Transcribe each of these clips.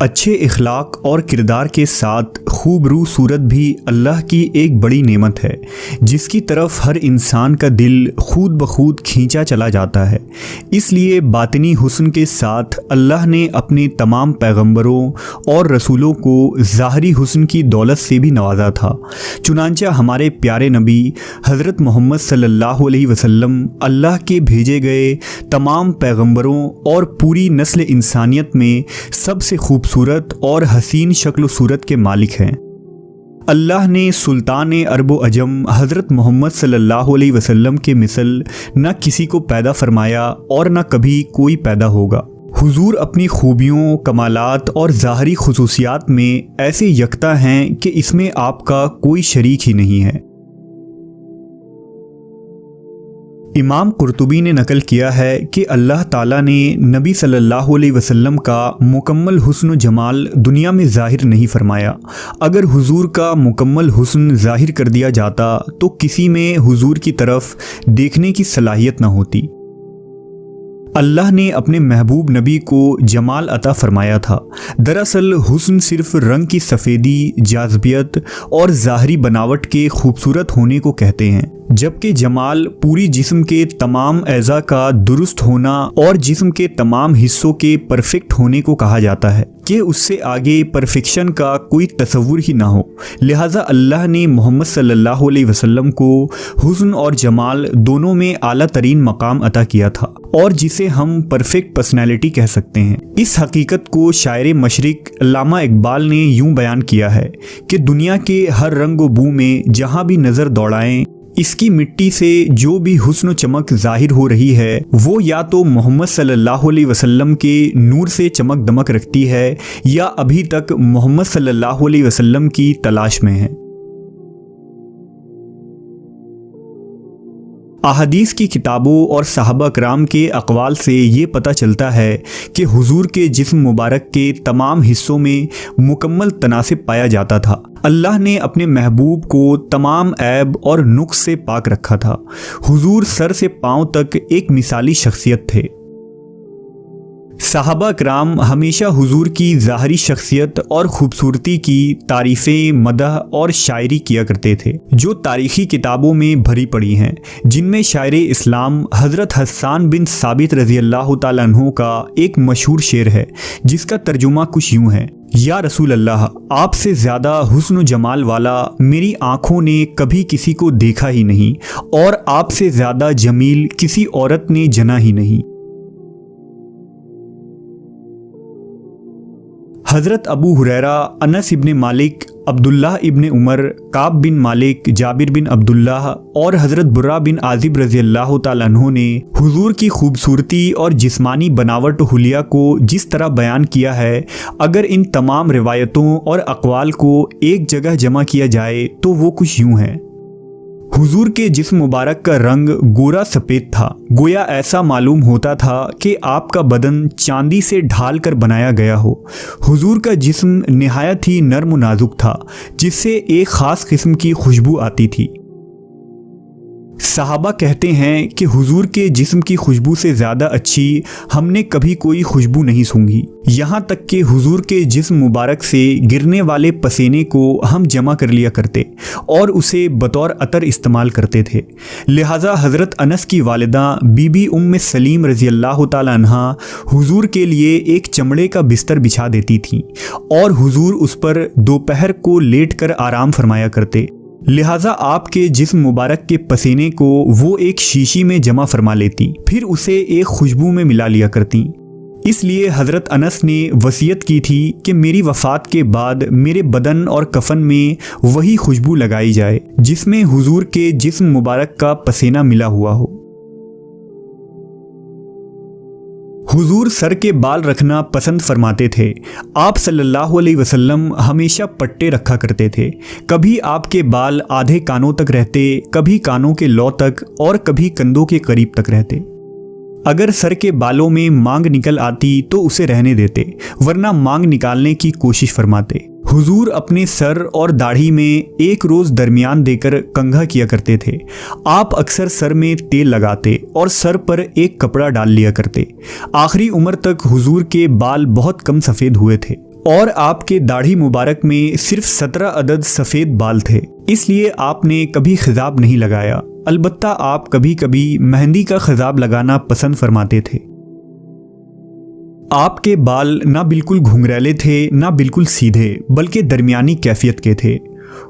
اچھے اخلاق اور کردار کے ساتھ خوبرو صورت بھی اللہ کی ایک بڑی نعمت ہے جس کی طرف ہر انسان کا دل خود بخود کھینچا چلا جاتا ہے۔ اس لیے باطنی حسن کے ساتھ اللہ نے اپنے تمام پیغمبروں اور رسولوں کو ظاہری حسن کی دولت سے بھی نوازا تھا۔ چنانچہ ہمارے پیارے نبی حضرت محمد صلی اللہ علیہ وسلم اللہ کے بھیجے گئے تمام پیغمبروں اور پوری نسل انسانیت میں سب سے خوبصورت اور حسین شکل و صورت کے مالک ہیں۔ اللہ نے سلطان عرب و عجم حضرت محمد صلی اللہ علیہ وسلم کے مثل نہ کسی کو پیدا فرمایا اور نہ کبھی کوئی پیدا ہوگا۔ حضور اپنی خوبیوں، کمالات اور ظاہری خصوصیات میں ایسے یکتا ہیں کہ اس میں آپ کا کوئی شریک ہی نہیں ہے۔ امام قرطبی نے نقل کیا ہے کہ اللہ تعالیٰ نے نبی صلی اللہ علیہ وسلم کا مکمل حسن و جمال دنیا میں ظاہر نہیں فرمایا۔ اگر حضور کا مکمل حسن ظاہر کر دیا جاتا تو کسی میں حضور کی طرف دیکھنے کی صلاحیت نہ ہوتی۔ اللہ نے اپنے محبوب نبی کو جمال عطا فرمایا تھا۔ دراصل حسن صرف رنگ کی سفیدی، جاذبیت اور ظاہری بناوٹ کے خوبصورت ہونے کو کہتے ہیں، جبکہ جمال پوری جسم کے تمام اعضاء کا درست ہونا اور جسم کے تمام حصوں کے پرفیکٹ ہونے کو کہا جاتا ہے کہ اس سے آگے پرفیکشن کا کوئی تصور ہی نہ ہو۔ لہٰذا اللہ نے محمد صلی اللہ علیہ وسلم کو حسن اور جمال دونوں میں اعلیٰ ترین مقام عطا کیا تھا، اور جسے ہم پرفیکٹ پرسنالٹی کہہ سکتے ہیں۔ اس حقیقت کو شاعر مشرق علامہ اقبال نے یوں بیان کیا ہے کہ دنیا کے ہر رنگ و بو میں جہاں بھی نظر دوڑائیں، اس کی مٹی سے جو بھی حسن و چمک ظاہر ہو رہی ہے وہ یا تو محمد صلی اللہ علیہ وسلم کے نور سے چمک دمک رکھتی ہے یا ابھی تک محمد صلی اللہ علیہ وسلم کی تلاش میں ہے۔ احادیث کی کتابوں اور صحابہ کرام کے اقوال سے یہ پتہ چلتا ہے کہ حضور کے جسم مبارک کے تمام حصوں میں مکمل تناسب پایا جاتا تھا۔ اللہ نے اپنے محبوب کو تمام عیب اور نقص سے پاک رکھا تھا۔ حضور سر سے پاؤں تک ایک مثالی شخصیت تھے۔ صحابہ کرام ہمیشہ حضور کی ظاہری شخصیت اور خوبصورتی کی تعریفیں، مدح اور شاعری کیا کرتے تھے، جو تاریخی کتابوں میں بھری پڑی ہیں، جن میں شاعر اسلام حضرت حسان بن ثابت رضی اللہ تعالیٰ عنہ کا ایک مشہور شعر ہے جس کا ترجمہ کچھ یوں ہے: یا رسول اللہ، آپ سے زیادہ حسن و جمال والا میری آنکھوں نے کبھی کسی کو دیکھا ہی نہیں، اور آپ سے زیادہ جمیل کسی عورت نے جنا ہی نہیں۔ حضرت ابو ہریرہ، انس ابن مالک، عبداللہ ابن عمر، کعب بن مالک، جابر بن عبداللہ اور حضرت برا بن عازب رضی اللہ تعالیٰ عنہ نے حضور کی خوبصورتی اور جسمانی بناوٹ و حلیہ کو جس طرح بیان کیا ہے، اگر ان تمام روایتوں اور اقوال کو ایک جگہ جمع کیا جائے تو وہ کچھ یوں ہے: حضور کے جسم مبارک کا رنگ گورا سفید تھا، گویا ایسا معلوم ہوتا تھا کہ آپ کا بدن چاندی سے ڈھال کر بنایا گیا ہو۔ حضور کا جسم نہایت ہی نرم و نازک تھا، جس سے ایک خاص قسم کی خوشبو آتی تھی۔ صحابہ کہتے ہیں کہ حضور کے جسم کی خوشبو سے زیادہ اچھی ہم نے کبھی کوئی خوشبو نہیں سونگھی، یہاں تک کہ حضور کے جسم مبارک سے گرنے والے پسینے کو ہم جمع کر لیا کرتے اور اسے بطور عطر استعمال کرتے تھے۔ لہٰذا حضرت انس کی والدہ بی بی ام سلیم رضی اللہ تعالیٰ عنہا حضور کے لیے ایک چمڑے کا بستر بچھا دیتی تھیں اور حضور اس پر دوپہر کو لیٹ کر آرام فرمایا کرتے۔ لہٰذا آپ کے جسم مبارک کے پسینے کو وہ ایک شیشی میں جمع فرما لیتی، پھر اسے ایک خوشبو میں ملا لیا کرتی۔ اس لیے حضرت انس نے وصیت کی تھی کہ میری وفات کے بعد میرے بدن اور کفن میں وہی خوشبو لگائی جائے جس میں حضور کے جسم مبارک کا پسینہ ملا ہوا ہو۔ حضور سر کے بال رکھنا پسند فرماتے تھے۔ آپ صلی اللہ علیہ وسلم ہمیشہ پٹے رکھا کرتے تھے۔ کبھی آپ کے بال آدھے کانوں تک رہتے، کبھی کانوں کے لو تک اور کبھی کندھوں کے قریب تک رہتے۔ اگر سر کے بالوں میں مانگ نکل آتی تو اسے رہنے دیتے، ورنہ مانگ نکالنے کی کوشش فرماتے۔ حضور اپنے سر اور داڑھی میں ایک روز درمیان دے کر کنگھا کیا کرتے تھے۔ آپ اکثر سر میں تیل لگاتے اور سر پر ایک کپڑا ڈال لیا کرتے۔ آخری عمر تک حضور کے بال بہت کم سفید ہوئے تھے۔ اور آپ کے داڑھی مبارک میں صرف 17 عدد سفید بال تھے، اس لیے آپ نے کبھی خضاب نہیں لگایا۔ البتہ آپ کبھی کبھی مہندی کا خضاب لگانا پسند فرماتے تھے۔ آپ کے بال نہ بالکل گھنگریلے تھے نہ بالکل سیدھے، بلکہ درمیانی کیفیت کے تھے۔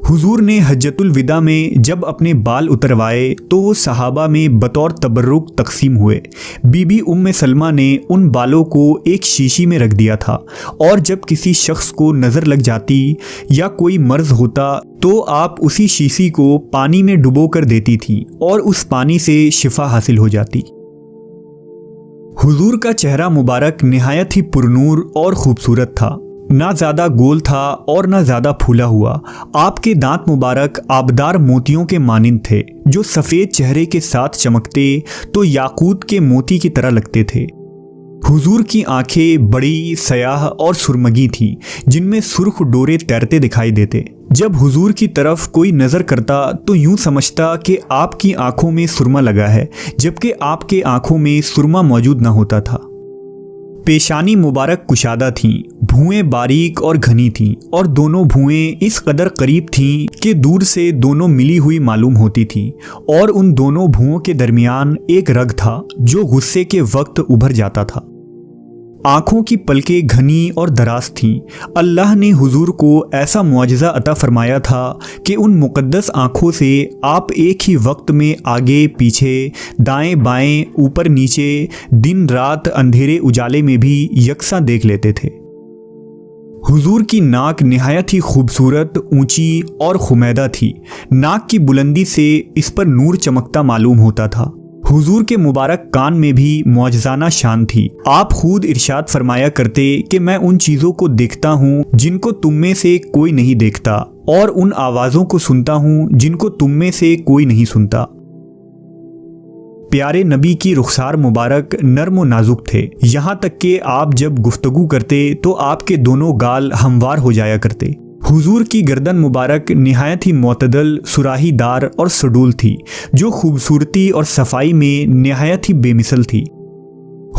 حضور نے حجۃ الوداع میں جب اپنے بال اتروائے تو وہ صحابہ میں بطور تبرک تقسیم ہوئے۔ بی بی ام سلمہ نے ان بالوں کو ایک شیشی میں رکھ دیا تھا، اور جب کسی شخص کو نظر لگ جاتی یا کوئی مرض ہوتا تو آپ اسی شیشی کو پانی میں ڈبو کر دیتی تھیں اور اس پانی سے شفا حاصل ہو جاتی۔ حضور کا چہرہ مبارک نہایت ہی پرنور اور خوبصورت تھا، نہ زیادہ گول تھا اور نہ زیادہ پھولا ہوا۔ آپ کے دانت مبارک آبدار موتیوں کے مانند تھے، جو سفید چہرے کے ساتھ چمکتے تو یاقوت کے موتی کی طرح لگتے تھے۔ حضور کی آنکھیں بڑی، سیاہ اور سرمگی تھیں، جن میں سرخ ڈورے تیرتے دکھائی دیتے۔ جب حضور کی طرف کوئی نظر کرتا تو یوں سمجھتا کہ آپ کی آنکھوں میں سرما لگا ہے، جبکہ آپ کے آنکھوں میں سرما موجود نہ ہوتا تھا۔ پیشانی مبارک کشادہ تھیں، بھوئیں باریک اور گھنی تھیں، اور دونوں بھوئیں اس قدر قریب تھیں کہ دور سے دونوں ملی ہوئی معلوم ہوتی تھیں، اور ان دونوں بھوؤں کے درمیان ایک رگ تھا جو غصے کے وقت ابھر جاتا تھا۔ آنکھوں کی پلکیں گھنی اور دراز تھیں۔ اللہ نے حضور کو ایسا معجزہ عطا فرمایا تھا کہ ان مقدس آنکھوں سے آپ ایک ہی وقت میں آگے پیچھے، دائیں بائیں، اوپر نیچے، دن رات، اندھیرے اجالے میں بھی یکساں دیکھ لیتے تھے۔ حضور کی ناک نہایت ہی خوبصورت، اونچی اور خمیدہ تھی۔ ناک کی بلندی سے اس پر نور چمکتا معلوم ہوتا تھا۔ حضور کے مبارک کان میں بھی معجزانہ شان تھی۔ آپ خود ارشاد فرمایا کرتے کہ میں ان چیزوں کو دیکھتا ہوں جن کو تم میں سے کوئی نہیں دیکھتا، اور ان آوازوں کو سنتا ہوں جن کو تم میں سے کوئی نہیں سنتا۔ پیارے نبی کی رخسار مبارک نرم و نازک تھے، یہاں تک کہ آپ جب گفتگو کرتے تو آپ کے دونوں گال ہموار ہو جایا کرتے۔ حضور کی گردن مبارک نہایت ہی معتدل، سراہی دار اور سڈول تھی، جو خوبصورتی اور صفائی میں نہایت ہی بے مثل تھی۔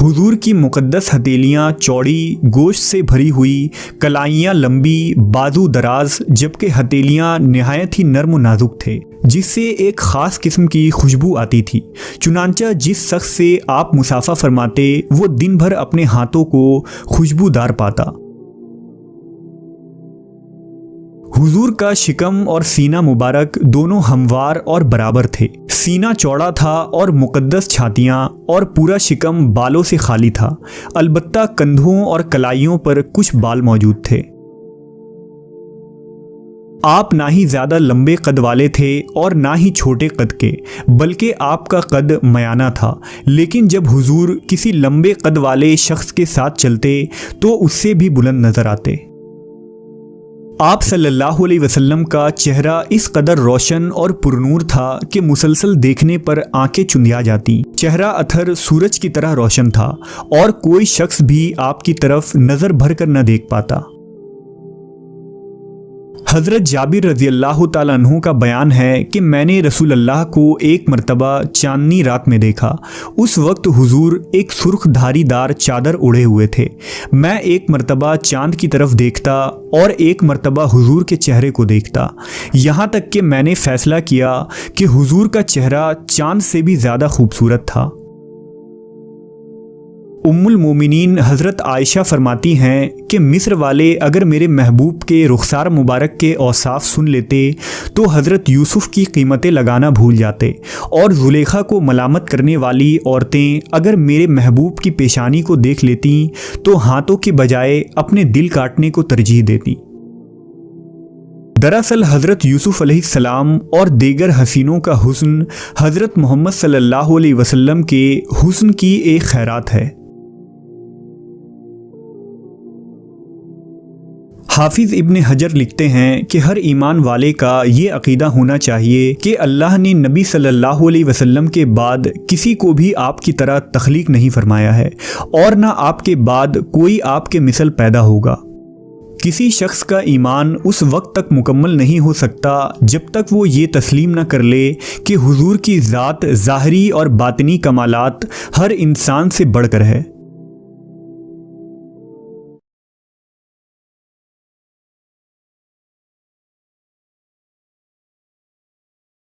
حضور کی مقدس ہتھیلیاں چوڑی، گوشت سے بھری ہوئی، کلائیاں لمبی، بازو دراز، جبکہ ہتھیلیاں نہایت ہی نرم و نازک تھے، جس سے ایک خاص قسم کی خوشبو آتی تھی۔ چنانچہ جس شخص سے آپ مصافحہ فرماتے وہ دن بھر اپنے ہاتھوں کو خوشبودار پاتا۔ حضور کا شکم اور سینہ مبارک دونوں ہموار اور برابر تھے۔ سینہ چوڑا تھا اور مقدس چھاتیاں اور پورا شکم بالوں سے خالی تھا، البتہ کندھوں اور کلائیوں پر کچھ بال موجود تھے۔ آپ نہ ہی زیادہ لمبے قد والے تھے اور نہ ہی چھوٹے قد کے، بلکہ آپ کا قد میانہ تھا، لیکن جب حضور کسی لمبے قد والے شخص کے ساتھ چلتے تو اس سے بھی بلند نظر آتے۔ آپ صلی اللہ علیہ وسلم کا چہرہ اس قدر روشن اور پرنور تھا کہ مسلسل دیکھنے پر آنکھیں چندیا جاتی۔ چہرہ اتھر سورج کی طرح روشن تھا، اور کوئی شخص بھی آپ کی طرف نظر بھر کر نہ دیکھ پاتا۔ حضرت جابر رضی اللہ تعالیٰ عنہ کا بیان ہے کہ میں نے رسول اللہ کو ایک مرتبہ چاندنی رات میں دیکھا۔ اس وقت حضور ایک سرخ دھاری دار چادر اوڑھے ہوئے تھے۔ میں ایک مرتبہ چاند کی طرف دیکھتا اور ایک مرتبہ حضور کے چہرے کو دیکھتا، یہاں تک کہ میں نے فیصلہ کیا کہ حضور کا چہرہ چاند سے بھی زیادہ خوبصورت تھا۔ ام المومنین حضرت عائشہ فرماتی ہیں کہ مصر والے اگر میرے محبوب کے رخسار مبارک کے اوصاف سن لیتے تو حضرت یوسف کی قیمتیں لگانا بھول جاتے، اور زلیخا کو ملامت کرنے والی عورتیں اگر میرے محبوب کی پیشانی کو دیکھ لیتیں تو ہاتھوں کی بجائے اپنے دل کاٹنے کو ترجیح دیتیں۔ دراصل حضرت یوسف علیہ السلام اور دیگر حسینوں کا حسن حضرت محمد صلی اللہ علیہ وسلم کے حسن کی ایک خیرات ہے۔ حافظ ابن حجر لکھتے ہیں کہ ہر ایمان والے کا یہ عقیدہ ہونا چاہیے کہ اللہ نے نبی صلی اللہ علیہ وسلم کے بعد کسی کو بھی آپ کی طرح تخلیق نہیں فرمایا ہے، اور نہ آپ کے بعد کوئی آپ کے مثل پیدا ہوگا۔ کسی شخص کا ایمان اس وقت تک مکمل نہیں ہو سکتا جب تک وہ یہ تسلیم نہ کر لے کہ حضور کی ذات ظاہری اور باطنی کمالات ہر انسان سے بڑھ کر ہے۔